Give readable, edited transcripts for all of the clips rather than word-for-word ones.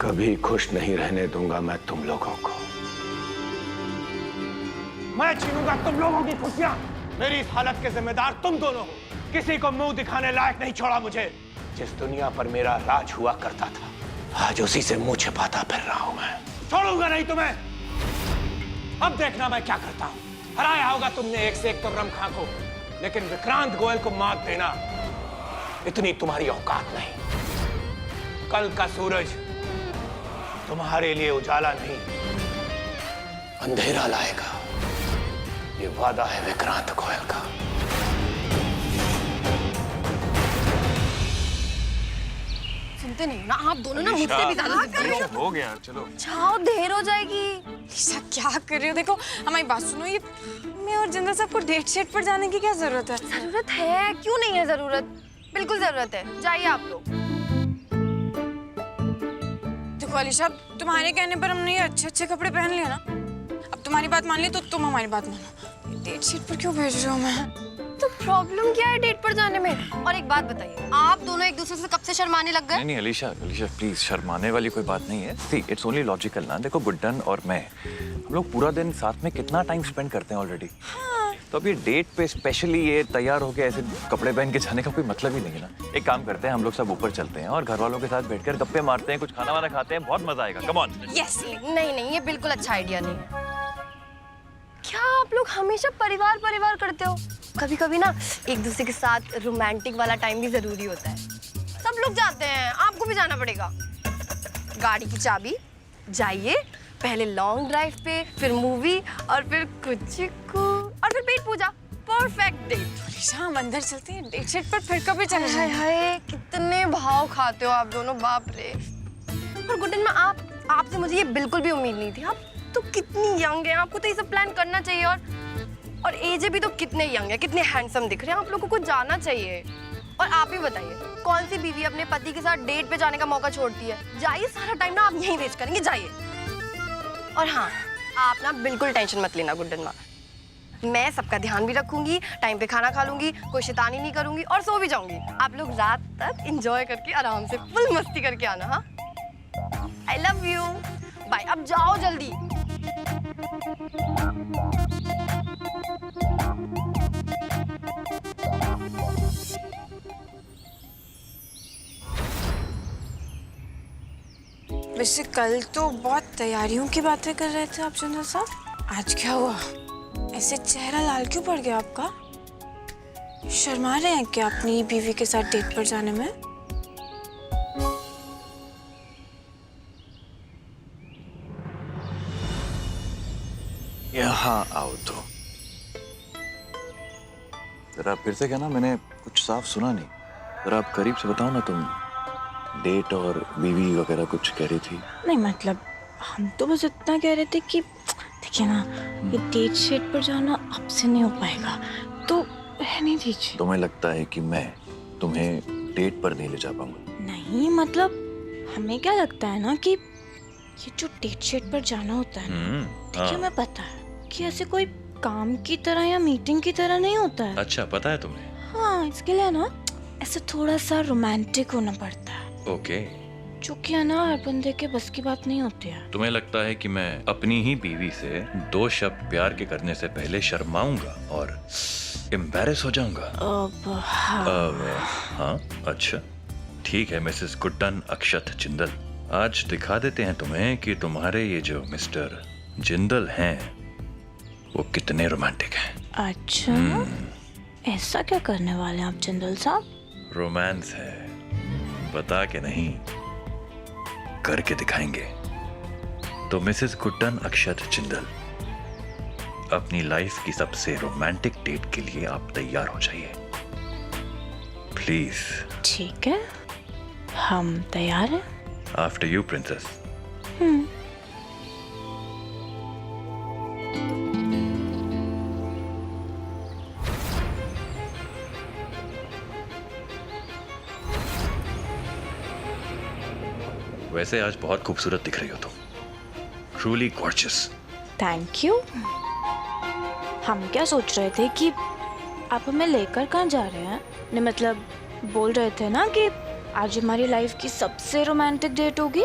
कभी खुश नहीं रहने दूंगा मैं तुम लोगों को। मैं छीनूंगा तुम लोगों की खुशियां। मेरी इस हालत के जिम्मेदार तुम दोनों हो। किसी को मुंह दिखाने लायक नहीं छोड़ा मुझे। जिस दुनिया पर मेरा राज हुआ करता था, आज उसी से मुंह छिपाता फिर रहा हूं मैं। छोड़ूंगा नहीं तुम्हें। अब देखना मैं क्या करता हूं। हराया होगा तुमने एक से एक तो रमखा को, लेकिन विक्रांत गोयल को मात देना इतनी तुम्हारी औकात नहीं। कल का सूरज तुम्हारे लिए उजाला नहीं, अंधेरा लाएगा। ये वादा है विक्रांत गोयल का। सुनते नहीं ना आप दोनों, ना मुझसे भी ज्यादा जिद कर रहे हो गया। चलो जाओ, देर हो जाएगी। लिसा क्या कर रही हो? देखो हमारी बात सुनो, ये मैं और जिंदल साहब को डेट शेट पर जाने की क्या जरूरत है? जरूरत है, क्यों नहीं है जरूरत? बिल्कुल जरूरत है, जाइए आप लोग। देखो अलीशा, तुम्हारे कहने पर हमने ये अच्छे अच्छे कपड़े पहन लिए ना। अब तुम्हारी बात मान ली तो तुम हमारी बात मानो। डेट शीट पर क्यों भेज रहे हो? मैं तो प्रॉब्लम क्या है डेट पर जाने में? और एक बात बताइए, आप दोनों एक दूसरे से कब से शर्माने लग गए? नहीं अलीशा प्लीज, शर्माने वाली कोई बात नहीं है। सी इट्स ओनली लॉजिकल ना। देखो गुड्डन और मैं, हम लोग पूरा दिन साथ में कितना टाइम स्पेंड करते हैं ऑलरेडी। तो अब ये डेट पे स्पेशली ये तैयार होके ऐसे कपड़े पहन के जाने का कोई मतलब ही नहीं है ना। एक काम करते हैं, हम लोग सब ऊपर चलते हैं और घर वालों के साथ बैठकर गप्पे मारते हैं, कुछ खाना वाना खाते हैं, बहुत मजा आएगा। Come on. यस। नहीं, ये बिल्कुल अच्छा आइडिया नहीं है। क्या आप लोग हमेशा परिवार परिवार करते हो? कभी कभी ना एक दूसरे के साथ रोमांटिक वाला टाइम भी जरूरी होता है। सब लोग जाते हैं, आपको भी जाना पड़ेगा। गाड़ी की चाबी, जाइए। पहले लॉन्ग ड्राइव पे, फिर मूवी, और फिर कुछ और फिर पेट पूजा। Perfect date. अलीशा हम अंदर चलते हैं, डेट शेट पर फिर कभी चले हाय जाएंगे। हाय, कितने भाव खाते हो आप दोनों, बाप रे। और गुड्डन में आपसे मुझे ये बिल्कुल भी उम्मीद नहीं थी। आप तो कितनी यंग है, आपको तो ये सब प्लान करना चाहिए। और एजे भी तो कितने यंग है, कितने हैंडसम दिख रहे हैं। आप लोगों को जाना चाहिए। और आप ही बताइए, कौन सी बीवी अपने पति के साथ डेट पे जाने का मौका छोड़ती है? जाइए, सारा टाइम ना आप यहीं वेस्ट करेंगे, जाइए। और हाँ, आप ना बिल्कुल टेंशन मत लेना गुड्डन माँ, मैं सबका ध्यान भी रखूंगी, टाइम पे खाना खा लूंगी, कोई शैतानी नहीं करूंगी और सो भी जाऊंगी। आप लोग रात तक एंजॉय करके आराम से फुल मस्ती करके आना। हाँ, आई लव यू, बाय। अब जाओ जल्दी। वैसे कल तो बहुत तैयारियों की बातें कर रहे थे आप जिंदल साहब, आज क्या हुआ? ऐसे चेहरा लाल क्यों पड़ गया आपका? शर्मा रहे हैं क्या अपनी बीवी के साथ डेट पर जाने में? यहाँ आओ तो। जरा फिर से कहना, मैंने कुछ साफ सुना नहीं। जरा आप करीब से बताओ ना। तुम डेट और बीवी वगैरह कुछ कह रही थी? नहीं मतलब हम तो बस इतना कह रहे थे कि देखिए ना, ये डेट शेट पर जाना अब से नहीं हो पाएगा, तो रहने दीजिए। तुम्हें लगता है कि मैं तुम्हें डेट पर नहीं ले जा पाऊंगा? नहीं मतलब हमें क्या लगता है ना कि ये जो डेट शेट पर जाना होता है ना, देखिए हमें पता है कि ऐसे कोई काम की तरह या मीटिंग की तरह नहीं होता है। अच्छा, पता है तुम्हें? हाँ, इसके लिए ना ऐसे थोड़ा सा रोमांटिक होना पड़ता है। ओके। जो कि है ना हर बंदे के बस की बात नहीं होती है। तुम्हें लगता है कि मैं अपनी ही बीवी से 2 शब्द प्यार के करने से पहले शर्माऊंगा और एम्बैरेस हो जाऊंगा? हाँ, अच्छा ठीक है मिसेस गुड्डन अक्षत जिंदल, आज दिखा देते हैं तुम्हें कि तुम्हारे ये जो मिस्टर जिंदल हैं वो कितने रोमांटिक हैं। अच्छा, ऐसा क्या करने वाले हैं आप जिंदल साहब? रोमांस है, बता के नहीं करके दिखाएंगे। तो मिसेस गुड्डन अक्षत जिंदल, अपनी लाइफ की सबसे रोमांटिक डेट के लिए आप तैयार हो जाइए प्लीज। ठीक है, हम तैयार हैं। After you princess. वैसे आज बहुत खूबसूरत दिख रही हो तुम, ट्रूली गॉर्जियस। Thank you. हम क्या सोच रहे थे कि आप हमें लेकर कहाँ जा रहे हैं? नहीं मतलब बोल रहे थे ना कि आज हमारी लाइफ की सबसे रोमांटिक डेट होगी।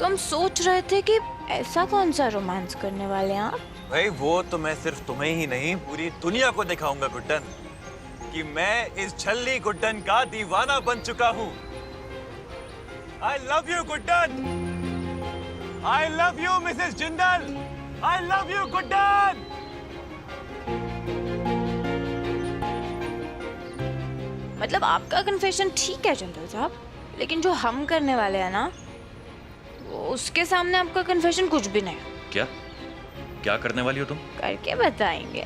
तो हम सोच रहे थे कि ऐसा कौन सा रोमांस करने वाले हैं आप? भाई वो तो मैं सिर्फ तुम्हें ही नहीं पूरी दुनिया को दिखाऊंगा गुड्डन कि मैं इस छल्ली गुड्डन का दीवाना बन चुका हूँ। I love you Guddan. I love you Mrs Jindal. I love you Guddan. मतलब आपका कन्फेशन ठीक है जिंदल साहब, लेकिन जो हम करने वाले हैं ना, वो उसके सामने आपका कन्फेशन कुछ भी नहीं। क्या क्या करने वाली हो तुम? करके बताएंगे।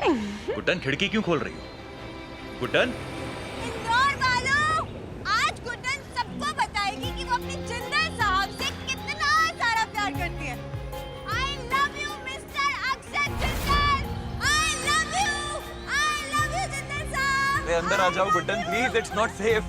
गुड्डन खिड़की क्यों खोल रही हो? गुड्डन इंदौर वालों, आज गुड्डन सबको बताएगी कि वो अपने जिंदल साहब से कितना सारा प्यार करती है। I love you, Mr. Akshat Jindal. I love you Jindal साहब। अरे अंदर आ जाओ Guddan please, it's not safe.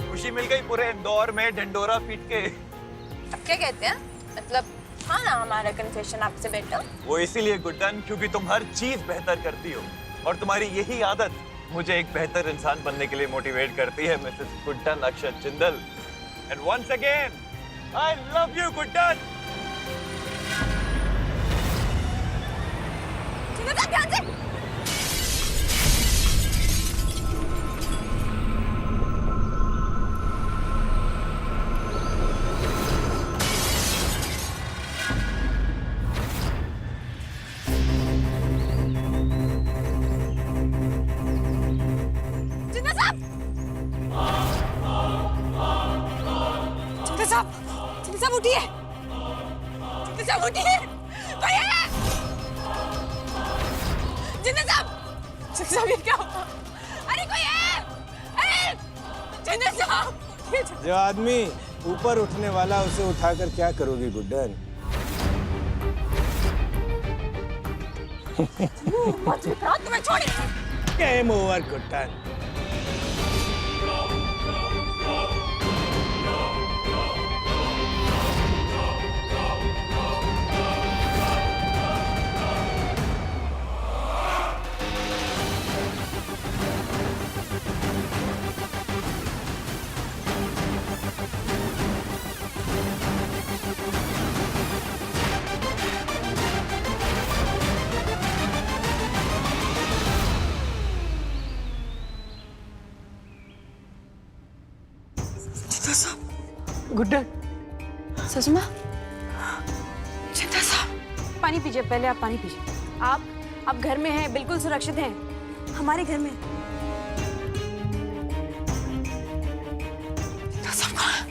खुशी मिल गई पूरे इंदौर में ढिंडोरा पीट के। क्या कहते हैं? मतलब हाँ ना, हमारा कन्फेशन आपसे बेटर। वो इसीलिए गुड्डन क्योंकि तुम हर चीज बेहतर करती हो और तुम्हारी यही आदत मुझे एक बेहतर इंसान बनने के लिए मोटिवेट करती है Mrs Guddan Akshat Jindal. And once again I love you Guddan. Jindal साहब ध्यान से। जिंदल साहब उठिए। जिंदल साहब उठिए। कोई है? जिंदल साहब ये क्या हुआ? अरे कोई है? अरे जिंदल साहब। जो आदमी ऊपर उठने वाला उसे उठाकर क्या करोगी गुड्डन? तुम्हें छोड़। Game over Guddan. गुड्डन। ससुमा, जिंदल साहब पानी पीजिए, पहले आप पानी पीजिए। आप घर में हैं, बिल्कुल सुरक्षित हैं, हमारे घर में। जिंदल साहब कहाँ हैं?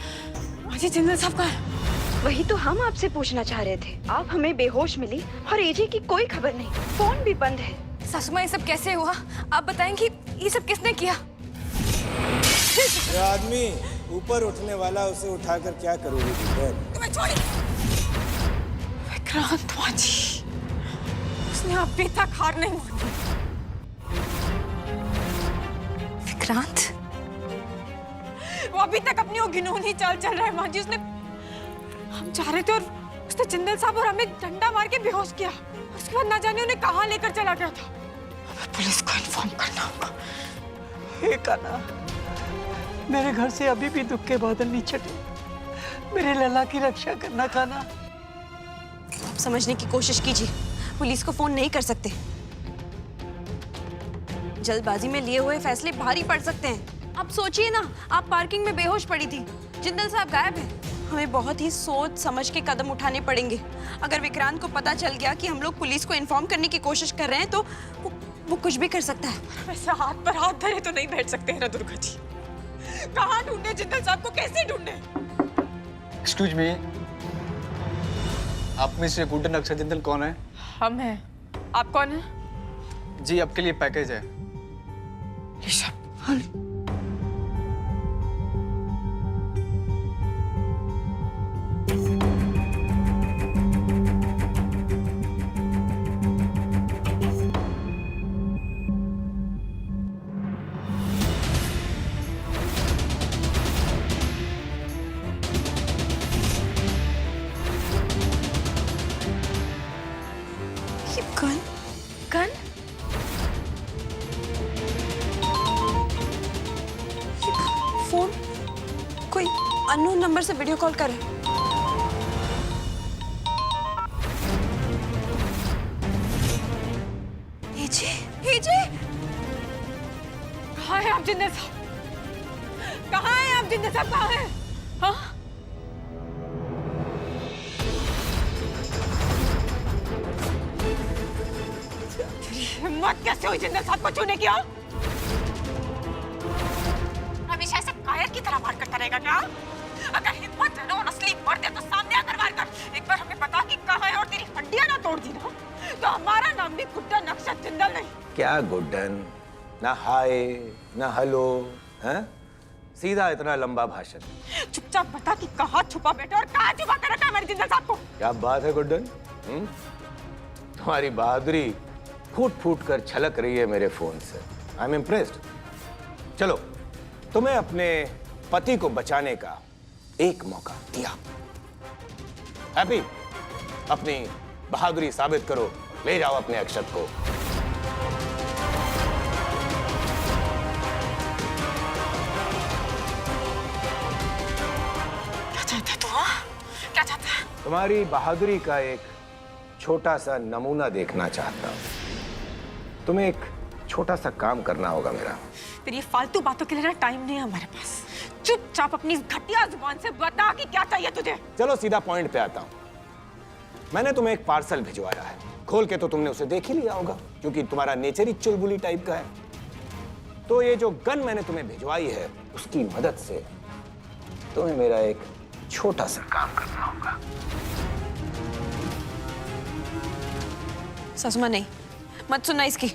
अजी जिंदल साहब कहाँ हैं? वही तो हम आपसे पूछना चाह रहे थे। आप हमें बेहोश मिली और एजे की कोई खबर नहीं, फोन भी बंद है। ससुमा ये सब कैसे हुआ? आप बताएंगी ये सब किसने किया? जो आदमी ऊपर उठने वाला उसे उठाकर क्या करोगी गुड्डन? तुम्हें छोड़। विक्रांत मांझी, उसने अभी तक हार नहीं मानी। विक्रांत, वो अभी तक अपनी वो घिनौनी चाल चल रहा है मांझी। उसने, हम जा रहे थे और उसने जिंदल साहब और हमें डंडा मार के बेहोश किया। उसके बाद ना जाने उन्हें कहाँ लेकर चला गया था। हमें पुलिस को इन्फॉर्म करना होगा। हे कान्हा, मेरे घर से अभी भी दुख के बादल नहीं छटे। मेरे लला की रक्षा करना कान्हा। समझने की कोशिश कीजिए, पुलिस को फोन नहीं कर सकते। जल्दबाजी में लिए हुए फैसले भारी पड़ सकते हैं। आप सोचिए ना, आप पार्किंग में बेहोश पड़ी थी, जिंदल साहब गायब हैं। हमें बहुत ही सोच समझ के कदम उठाने पड़ेंगे। अगर विक्रांत को पता चल गया कि हम लोग पुलिस को इन्फॉर्म करने की कोशिश कर रहे हैं तो वो कुछ भी कर सकता है। वैसे हाथ पर हाथ धरे तो नहीं बैठ सकते हैं ना दुर्गा जी। कहाँ ढूंढे जिंदल साहब को, कैसे ढूंढे? एक्सक्यूज मी, आप में से गुड्डन अक्षत जिंदल कौन है? हम हैं। आप कौन हैं? जी आपके लिए पैकेज है। अननोन नंबर से वीडियो कॉल करें। हीजे, कहाँ है आप जिंदल साहब? कहाँ है आप जिंदल साहब? कहाँ है? हाँ? हिम्मत कैसे हुई जिंदल साहब को छूने की? हमेशा ऐसे कायर की तरह वार करता रहेगा क्या? अगर हिम्मत है ना और असली मर्द है तो सामने आकर वार कर। एक बार हमें बता कि कहाँ है और तेरी हड्डियां ना तोड़ दी ना तो हमारा नाम भी गुड्डन अक्षत जिंदल नहीं। क्या गुड्डन? ना हाय ना हेलो, हैं? सीधा इतना लंबा भाषण। चुपचाप बता कि कहाँ छुपा बैठा और कहाँ छुपा कर रखा है हमारे जिंदल साहब को। क्या बात है गुड्डन? तुम्हारी बहादुरी फूट फूट कर छलक रही है मेरे फोन से। I am impressed. चलो, तुम्हें अपने पति को बचाने का एक मौका दिया। हैप्पी, अपनी बहादुरी साबित करो। ले जाओ अपने अक्षत को। क्या चाहता है तू? हाँ? क्या चाहता है? तुम्हारी बहादुरी का एक छोटा सा नमूना देखना चाहता हूं। तुम्हें एक छोटा सा काम करना होगा मेरा। तेरी फालतू बातों के लिए ना टाइम नहीं है हमारे पास। चुपचाप अपनी इस घटिया जुबान से बता कि क्या चाहिए तुझे। चलो सीधा पॉइंट पे आता हूं। मैंने तुम्हें एक पार्सल भिजवाया है। खोल के तो तुमने उसे देख ही लिया होगा क्योंकि तुम्हारा नेचर ही चुलबुली टाइप का है। तो ये जो गन मैंने तुम्हें भिजवाई है उसकी मदद से तुम्हें मेरा एक छोटा सा काम करना होगा। ससुमा नहीं, मत सुनना इसकी।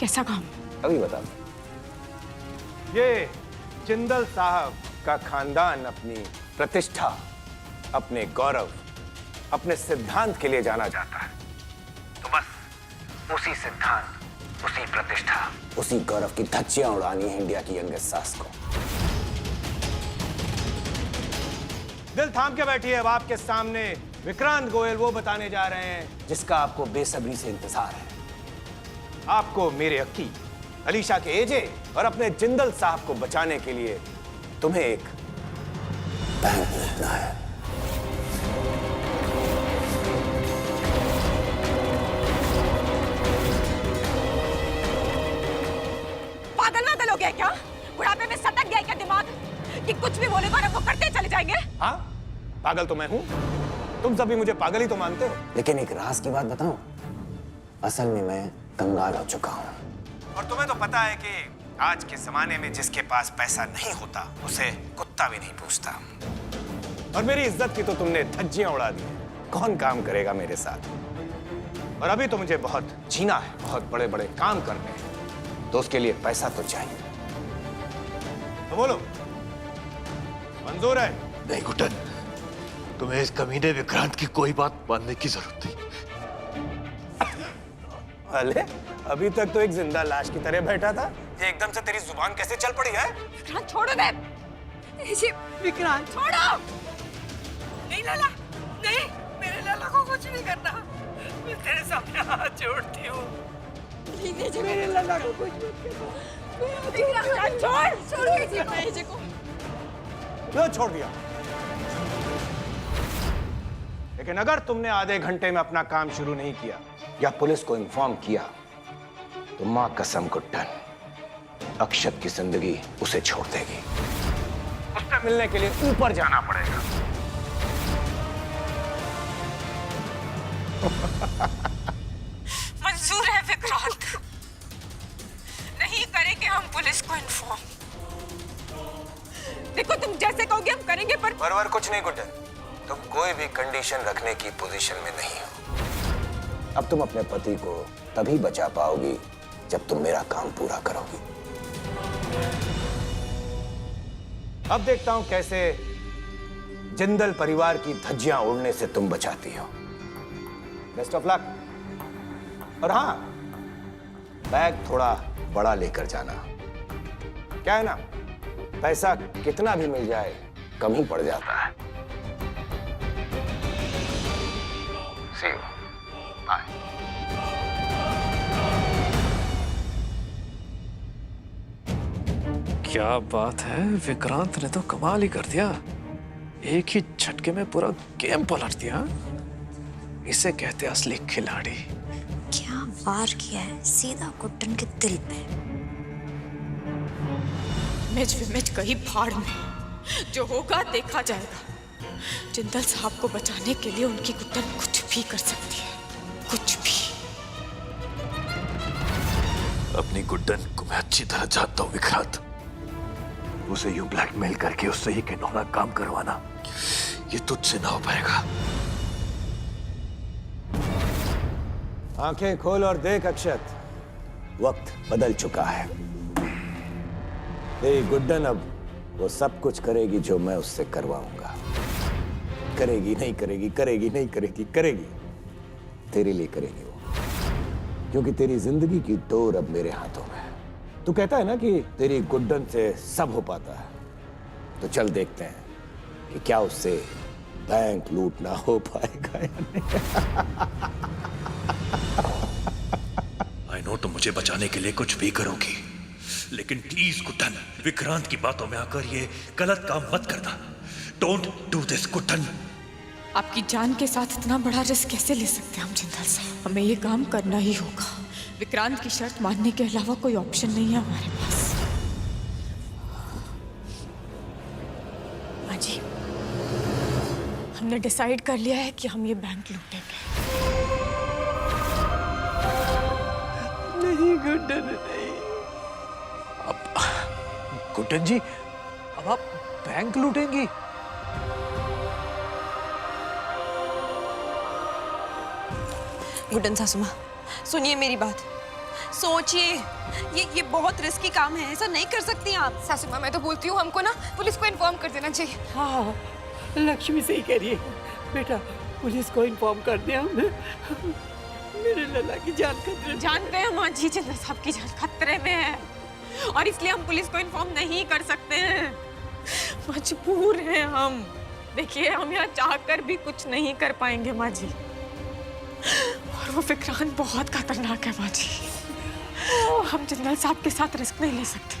कैसा काम? अभी बता। ये जिंदल साहब का खानदान अपनी प्रतिष्ठा, अपने गौरव, अपने सिद्धांत के लिए जाना जाता है। तो बस उसी सिद्धांत, उसी प्रतिष्ठा, उसी गौरव की धज्जियां उड़ानी है इंडिया की यंगेस्ट सास को। दिल थाम के बैठिए। अब आपके सामने विक्रांत गोयल वो बताने जा रहे हैं जिसका आपको बेसब्री से इंतजार है। आपको मेरे अक्की, अलीशा के एजे और अपने जिंदल साहब को बचाने के लिए तुम्हें एक बैंक लेना है। पागल वागल हो गया क्या? बुढ़ापे में सटक गया क्या दिमाग कि कुछ भी बोलेगा और वो करते चले जाएंगे? हाँ, पागल तो मैं हूं। तुम सभी मुझे पागल ही तो मानते हो। लेकिन एक राज की बात बताऊं, असल में मैं कंगाल हो चुका हूं। और तुम्हें तो पता है कि आज के जमाने में जिसके पास पैसा नहीं होता उसे कुत्ता भी नहीं पूछता। और मेरी इज्जत की तो तुमने धज्जियां उड़ा दी। कौन काम करेगा मेरे साथ? और अभी तो मुझे बहुत जीना है, बहुत बड़े बड़े काम करने हैं, तो उसके लिए पैसा तो चाहिए। तो बोलो, मंजूर है? नहीं गुड्डन, तुम्हें इस कमीने विक्रांत की कोई बात मानने की जरूरत नहीं। अरे अभी तक तो एक जिंदा लाश की तरह बैठा था, ये एकदम से तेरी जुबान कैसे चल पड़ी है? विक्रांत छोड़ो दे। विक्रांत छोड़ो। नहीं लला, नहीं, मेरे लला को कुछ नहीं करना। मैं तेरे सामने हाथ जोड़ती हूँ। मेरे लला को कुछ मत करना। विक्रांत छोड़ एजे को। लो छोड़ दिया। लेकिन अगर तुमने आधे घंटे में अपना काम शुरू नहीं किया या पुलिस को इन्फॉर्म किया तो मां कसम गुड्डन, अक्षत की जिंदगी उसे छोड़ देगी। उससे मिलने के लिए ऊपर जाना पड़ेगा। मंजूर है विक्रांत। नहीं करेंगे हम पुलिस को इन्फॉर्म। देखो तुम जैसे कहोगे हम करेंगे, पर वरवर कुछ नहीं गुड्डन, तुम कोई भी कंडीशन रखने की पोजीशन में नहीं हो। अब तुम अपने पति को तभी बचा पाओगी जब तुम मेरा काम पूरा करोगी। अब देखता हूं कैसे जिंदल परिवार की धज्जियां उड़ने से तुम बचाती हो। Best of luck. और हाँ, बैग थोड़ा बड़ा लेकर जाना। क्या है ना, पैसा कितना भी मिल जाए कम ही पड़ जाता है। See you. Bye. क्या बात है, विक्रांत ने तो कमाल ही कर दिया। एक ही झटके में पूरा गेम पलट दिया। इसे कहते असली खिलाड़ी। क्या वार किया है सीधा गुड्डन के दिल पे। मैच कहीं भाड़ में, जो होगा देखा जाएगा। जिंदल साहब को बचाने के लिए उनकी गुड्डन कुछ भी कर सकती है, कुछ भी। अपनी गुड्डन को मैं अच्छी तरह जानता हूँ विक्रांत। उसे यूं ब्लैकमेल करके उससे ही घिनौना काम करवाना, ये तुझसे ना हो पाएगा। आंखें खोल और देख अक्षत, वक्त बदल चुका है। तेरी गुड्डन अब वो सब कुछ करेगी जो मैं उससे करवाऊंगा। करेगी नहीं करेगी, करेगी नहीं करेगी, करेगी। तेरे लिए करेगी वो, क्योंकि तेरी जिंदगी की डोर अब मेरे हाथों में है। तू कहता है ना कि तेरी गुड्डन से सब हो पाता है, तो चल देखते हैं कि क्या उससे बैंक लूटना हो पाएगा या नहीं। आई नो तुम मुझे बचाने के लिए कुछ भी करोगी, लेकिन प्लीज गुड्डन, विक्रांत की बातों में आकर ये गलत काम मत करना। Don't do this Guddan. आपकी जान के साथ इतना बड़ा रिस्क कैसे ले सकते हैं हम जिंदल साहब? हमें ये काम करना ही होगा। विक्रांत की शर्त मानने के अलावा कोई ऑप्शन नहीं है हमारे पास। हाँ जी, हमने डिसाइड कर लिया है कि हम ये बैंक लूटेंगे। नहीं गुड्डन नहीं। अब गुड्डन जी, अब आप बैंक लूटेंगी? गुड्डन सासू माँ, सुनिए मेरी बात, सोचिए। ये बहुत रिस्की काम है, ऐसा नहीं कर सकती आप। सासू माँ, मैं तो बोलती हूँ हमको ना पुलिस को इन्फॉर्म कर देना चाहिए। हाँ, लक्ष्मी सही कह रही है बेटा, पुलिस को इन्फॉर्म कर दिया हमने। मेरे लला की जान खतरे में। जानते हैं माँ जी, जिंदल साहब की जान खतरे में है और इसलिए हम पुलिस को इन्फॉर्म नहीं कर सकते हैं। मजबूर हैं हम। देखिए, हम यहाँ चाहकर भी कुछ नहीं कर पाएंगे माँ जी। और वो विक्रांत बहुत खतरनाक है माँ जी। हम जिंदल साहब के साथ रिस्क नहीं ले सकते।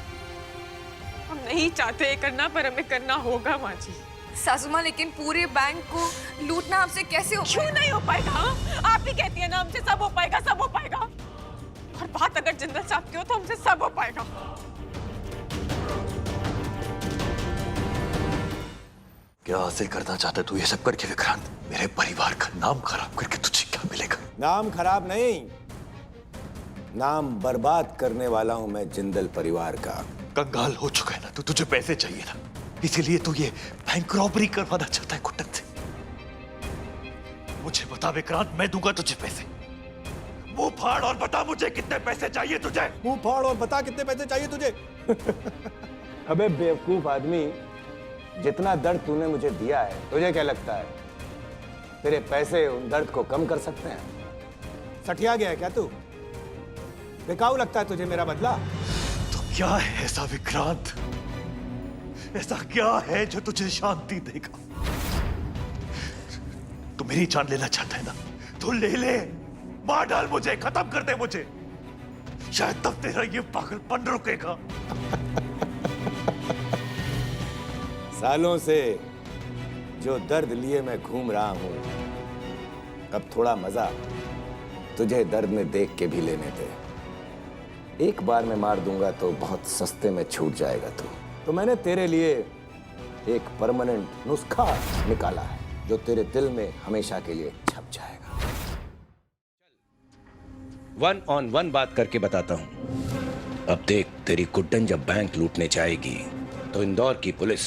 हम नहीं चाहते ये करना, पर हमें करना होगा माँ जी। सासू माँ, लेकिन पूरे बैंक को लूटना हमसे कैसे हो? क्यों नहीं हो पाएगा? आप ही कहती है ना हमसे सब हो पाएगा, सब हो पाएगा। और बात अगर जिंदल साहब की हो तो हमसे सब हो पाएगा। क्या हासिल करना चाहते तू ये सब करके विक्रांत? मेरे परिवार का नाम खराब करके तुझे क्या मिलेगा? नाम खराब नहीं, नाम बर्बाद करने वाला हूं मैं जिंदल परिवार का। कंगाल हो चुका है ना, तो तुझे पैसे चाहिए ना, इसीलिए तू ये बैंक रॉबरी करवाना चाहता है गुड्डन से। मुझे बता विक्रांत, मैं दूंगा तुझे पैसे। मुंह फाड़ और बता मुझे कितने पैसे चाहिए तुझे। मुंह फाड़ और बता कितने पैसे चाहिए तुझे। अबे बेवकूफ आदमी, जितना दर्द तूने मुझे दिया है, तुझे क्या लगता है तेरे पैसे उन दर्द को कम कर सकते हैं? सठिया गया है क्या तू? बेकाऊ लगता है तुझे मेरा बदला? तो क्या है ऐसा विक्रांत, ऐसा क्या है जो तुझे शांति देगा? तू मेरी जान लेना चाहता है ना, तो ले ले, मार डाल मुझे, खत्म कर दे मुझे, शायद तब तेरा ये पागलपन रुकेगा। सालों से जो दर्द लिए मैं घूम रहा हूं, अब थोड़ा मजा तुझे दर्द में देख के भी लेने दे। एक बार मैं मार दूंगा तो बहुत सस्ते में छूट जाएगा तू। तो मैंने तेरे लिए एक परमानेंट नुस्खा निकाला है जो तेरे दिल में हमेशा के लिए छप जाएगा। 1-on-1 बात करके बताता हूं। अब देख, तेरी गुड्डन जब बैंक लूटने जाएगी तो इंदौर की पुलिस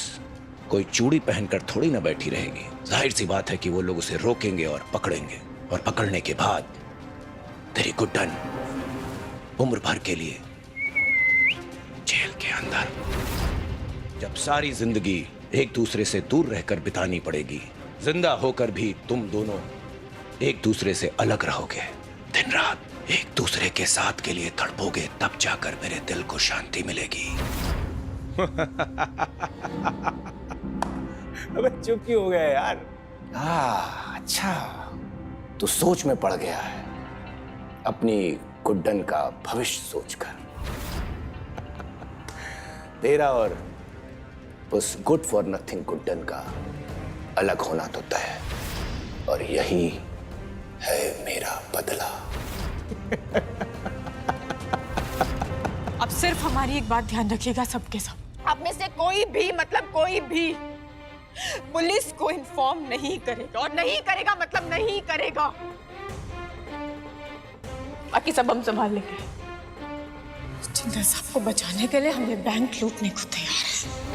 कोई चूड़ी पहनकर थोड़ी ना बैठी रहेगी। जाहिर सी बात है कि वो लोग उसे रोकेंगे और पकड़ेंगे, और पकड़ने के बाद तेरी गुड्डन उम्र भर के लिए जेल के अंदर। जब सारी जिंदगी एक दूसरे से दूर रहकर बितानी पड़ेगी, जिंदा होकर भी तुम दोनों एक दूसरे से अलग रहोगे, दिन रात एक दूसरे के साथ के लिए तड़पोगे, तब जाकर मेरे दिल को शांति मिलेगी। अबे चुप क्यों हो गया यार? अच्छा, तू सोच में पड़ गया है अपनी गुड्डन का भविष्य सोचकर। तेरा और उस गुड फॉर नथिंग गुड्डन का अलग होना तो तय है, और यही है मेरा बदला। अब सिर्फ हमारी एक बात ध्यान रखिएगा सबके सब, आप में से कोई भी, मतलब कोई भी पुलिस को इन्फॉर्म नहीं करेगा, और नहीं करेगा मतलब नहीं करेगा। बाकी सब हम संभाल लेंगे। जिंदल साहब को बचाने के लिए हमने बैंक लूटने को तैयार है।